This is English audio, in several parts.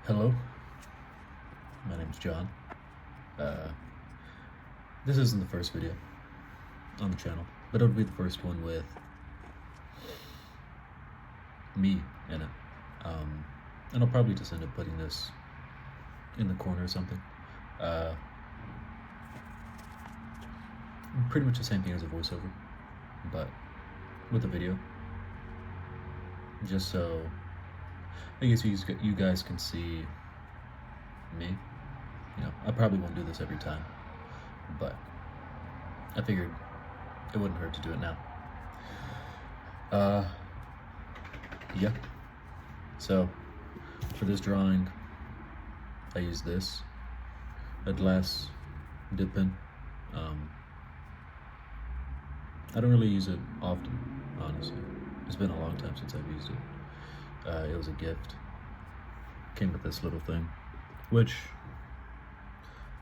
Hello, my name's John. Uh, this isn't the first video on the channel, but it'll be the first one with me in it. And I'll probably just end up putting this in the corner or something. Pretty much the same thing as a voiceover, but with a video. Just so I guess you guys can see me. You know, I probably won't do this every time, but I figured it wouldn't hurt to do it now. Yeah. So for this drawing, I use this, a glass dip pen. I don't really use it often, honestly. It's been a long time since I've used it. It was a gift. Came with this little thing, which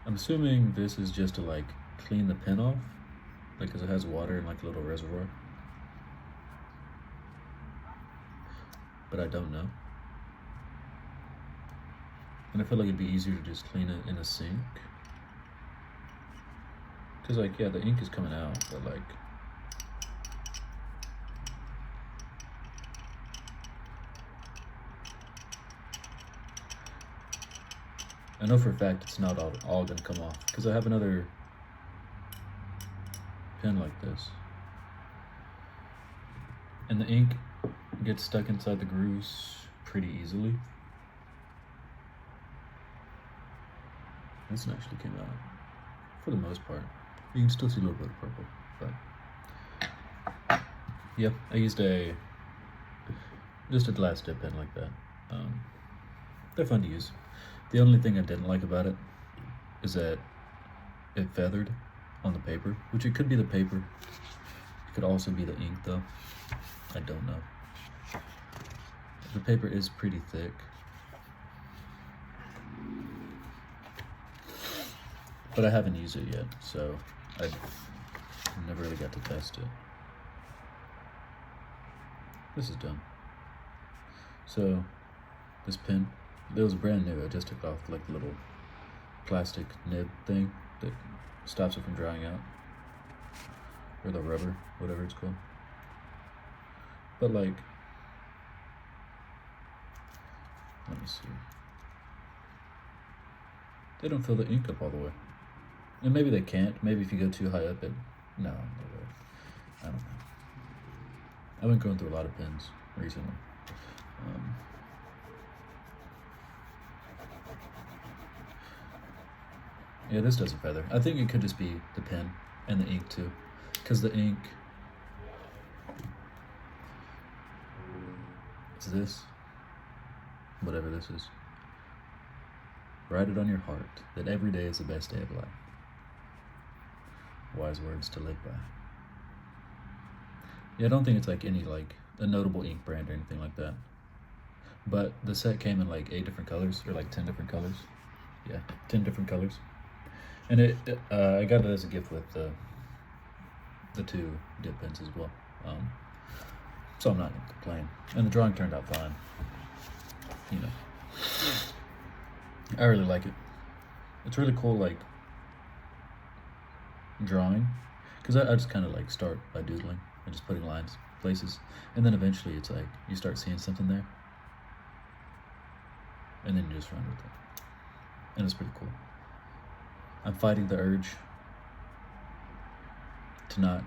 I'm assuming this is just to like clean the pen off, like because it has water and like a little reservoir. But I don't know. And I feel like it'd be easier to just clean it in a sink. Cause like, yeah, the ink is coming out, but like, I know for a fact it's not all gonna come off, because I have another pen like this. And the ink gets stuck inside the grooves pretty easily. This one actually came out, for the most part. You can still see a little bit of purple, but yep, I used just a glass dip pen like that. They're fun to use. The only thing I didn't like about it is that it feathered on the paper, which it could be the paper. It could also be the ink though. I don't know. The paper is pretty thick. But I haven't used it yet, so I never really got to test it. This is done. So this pen, it was brand new. I just took off like the little plastic nib thing that stops it from drying out, or the rubber, whatever it's called. But like, let me see. They don't fill the ink up all the way. And maybe they can't. Maybe if you go too high up, no way. I don't know. I've been going through a lot of pens recently. Yeah, this doesn't feather. I think it could just be the pen and the ink too, because the ink is this, whatever this is. Write it on your heart that every day is the best day of life. Wise words to live by. Yeah, I don't think it's like any like a notable ink brand or anything like that. But the set came in like 8 different colors, or like 10 different colors. Yeah, 10 different colors. And I got it as a gift with the 2 dip pens as well. So I'm not gonna complain. And the drawing turned out fine. You know, I really like it. It's really cool, like drawing, because I just kind of like start by doodling and just putting lines, places, and then eventually it's like you start seeing something there, and then you just run with it, and it's pretty cool. I'm fighting the urge to not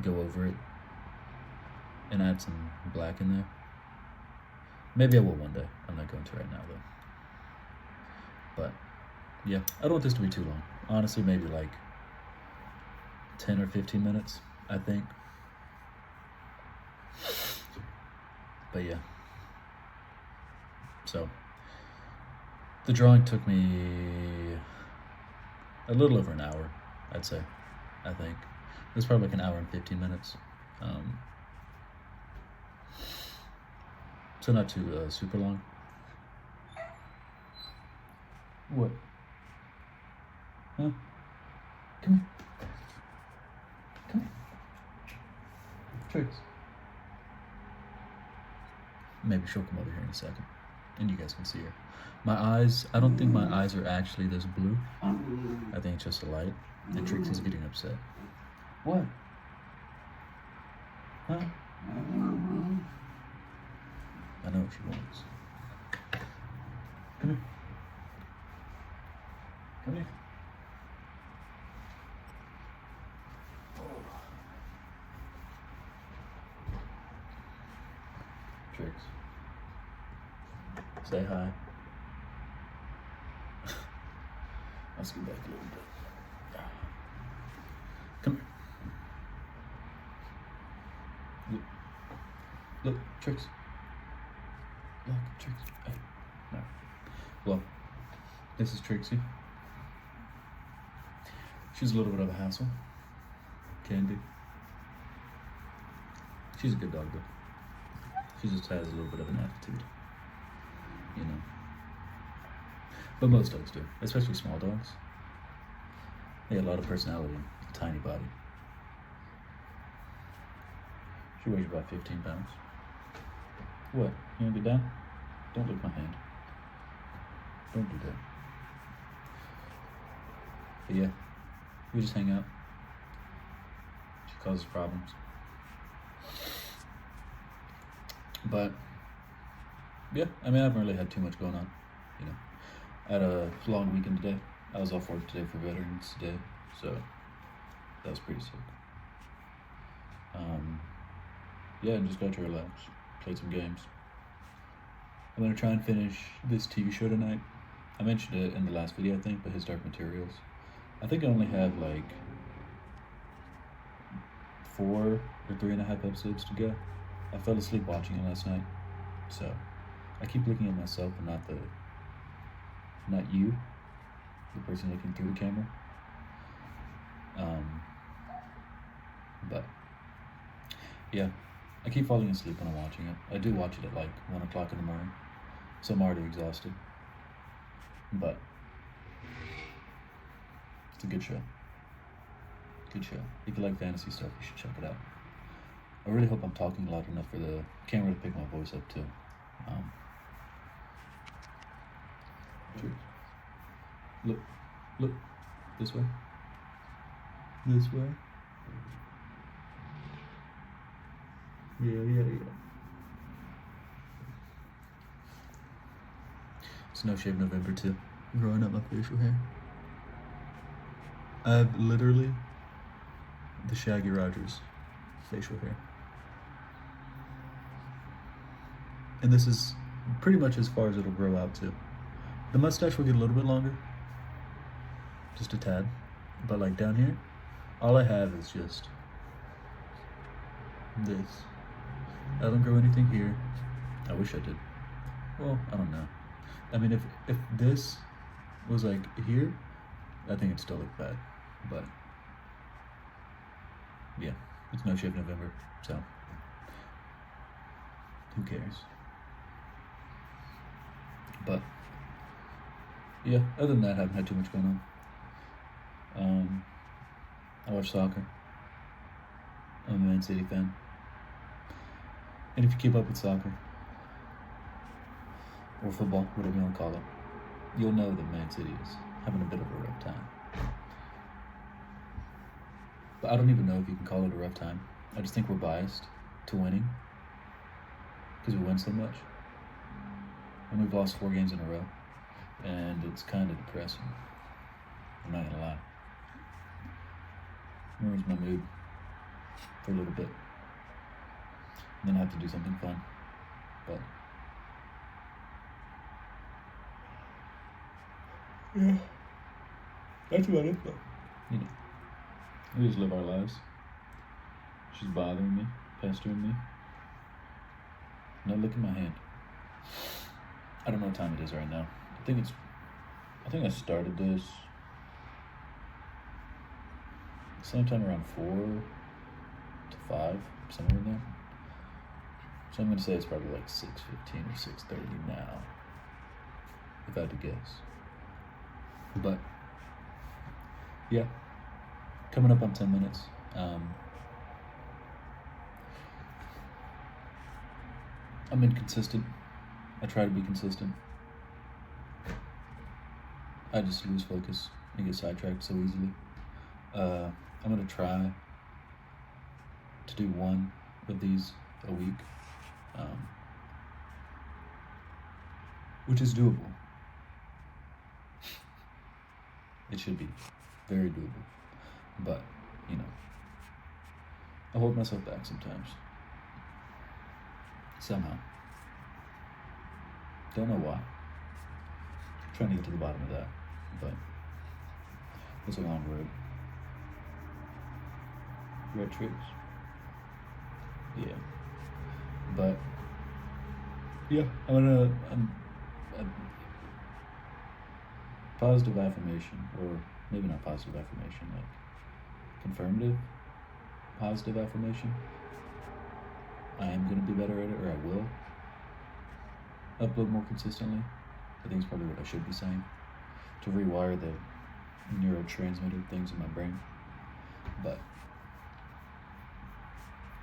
go over it and add some black in there. Maybe I will one day. I'm not going to right now though. But yeah, I don't want this to be too long. Honestly, maybe like 10 or 15 minutes, I think. But yeah. So the drawing took me a little over an hour, I'd say. I think it was probably like an hour and 15 minutes. So not too super long. What? Huh? Come here. Come here. Tricks. Maybe she'll come over here in a second. And you guys can see her. My eyes, I don't think my eyes are actually this blue. I think it's just the light. And Trixie's getting upset. What? Huh? I know what she wants. Come here. Come here. Trix. Say hi. I'll scoot back a little bit. Come here. Look, Trix. Look, Trix. Hey. No. Well, this is Trixie. She's a little bit of a hassle. Can be. She's a good dog, though. She just has a little bit of an attitude. You know. But most dogs do, especially small dogs. They have a lot of personality, a tiny body. She weighs about 15 pounds. What? You wanna get down? Don't lick my hand. Don't do that. But yeah, we just hang out. She causes problems. But yeah, I mean, I haven't really had too much going on, you know. I had a long weekend today. I was off work today for Veterans Day, so that was pretty sick. Yeah, and just got to relax, played some games. I'm gonna try and finish this TV show tonight. I mentioned it in the last video, I think, but His Dark Materials. I think I only have like 4 or 3.5 episodes to go. I fell asleep watching it last night, so I keep looking at myself and not you, the person looking through the camera. But yeah, I keep falling asleep when I'm watching it. I do watch it at like 1 o'clock in the morning, so I'm already exhausted. But it's a good show. Good show. If you like fantasy stuff, you should check it out. I really hope I'm talking loud enough for the camera to pick my voice up too. Look, this way. This way. Yeah. It's No Shave November too. Growing up my facial hair. I have literally the Shaggy Rogers facial hair. And this is pretty much as far as it'll grow out to. The mustache will get a little bit longer. Just a tad. But like down here, all I have is just this. I don't grow anything here. I wish I did. Well, I don't know. I mean, if this was like here, I think it'd still look bad. But yeah, it's No Shave November, so who cares? But yeah, other than that, I haven't had too much going on. I watch soccer. I'm a Man City fan. And if you keep up with soccer, or football, whatever you want to call it, you'll know that Man City is having a bit of a rough time. But I don't even know if you can call it a rough time. I just think we're biased to winning because we win so much. And we've lost 4 games in a row. And it's kind of depressing. I'm not gonna lie. It ruins my mood for a little bit. And then I have to do something fun. But yeah, that's about it though. You know, we just live our lives. She's bothering me, pestering me. Now look at my hand. I don't know what time it is right now. I think I started this sometime around 4 to 5, somewhere in there. So I'm gonna say it's probably like 6:15 or 6:30 now, if I had to guess. But yeah, coming up on 10 minutes. I'm inconsistent. I try to be consistent. I just lose focus and get sidetracked so easily. I'm gonna try to do one of these a week, which is doable. It should be very doable, but you know, I hold myself back sometimes. Somehow. Don't know why. Trying to get to the bottom of that, but it's a long road. Red tricks. Yeah. But yeah, I'm a positive affirmation, or maybe not positive affirmation, like confirmative positive affirmation. I am gonna be better at it, or I will upload more consistently. I think it's probably what I should be saying, to rewire the neurotransmitter things in my brain. But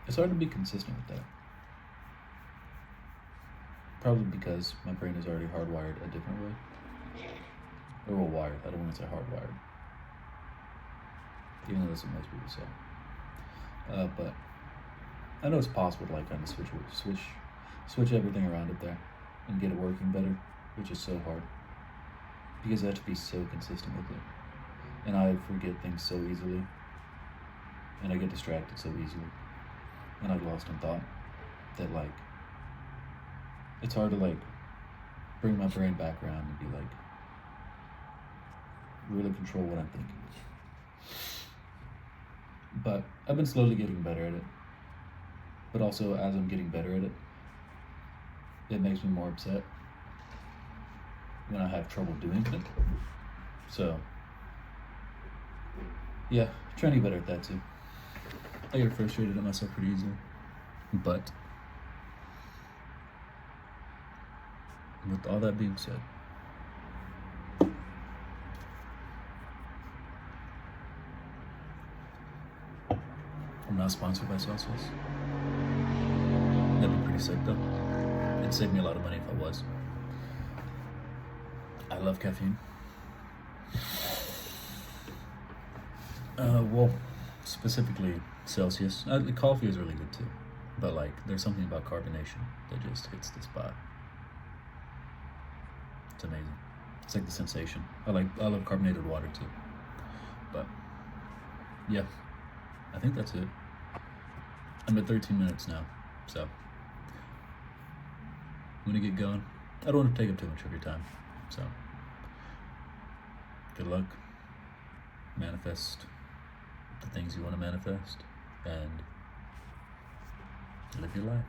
it's hard to be consistent with that. Probably because my brain is already hardwired a different way. Or well, wired. I don't want to say hardwired. Even though that's what most people say. But I know it's possible to like kind of switch everything around up there and get it working better, which is so hard. Because I have to be so consistent with it. And I forget things so easily. And I get distracted so easily. And I get lost in thought that like it's hard to like bring my brain back around and be like really control what I'm thinking. But I've been slowly getting better at it. But also as I'm getting better at it, it makes me more upset when I have trouble doing it. So yeah, trying to get better at that too. I get frustrated at myself pretty easily. But with all that being said, I'm not sponsored by Celsius. That'd be pretty sick though. It'd save me a lot of money if I was. I love caffeine. Well, specifically Celsius. The coffee is really good too. But like, there's something about carbonation that just hits the spot. It's amazing. It's like the sensation. I love carbonated water too. But yeah, I think that's it. I'm at 13 minutes now, so I'm gonna get going. I don't want to take up too much of your time, so good luck. Manifest the things you want to manifest, and live your life.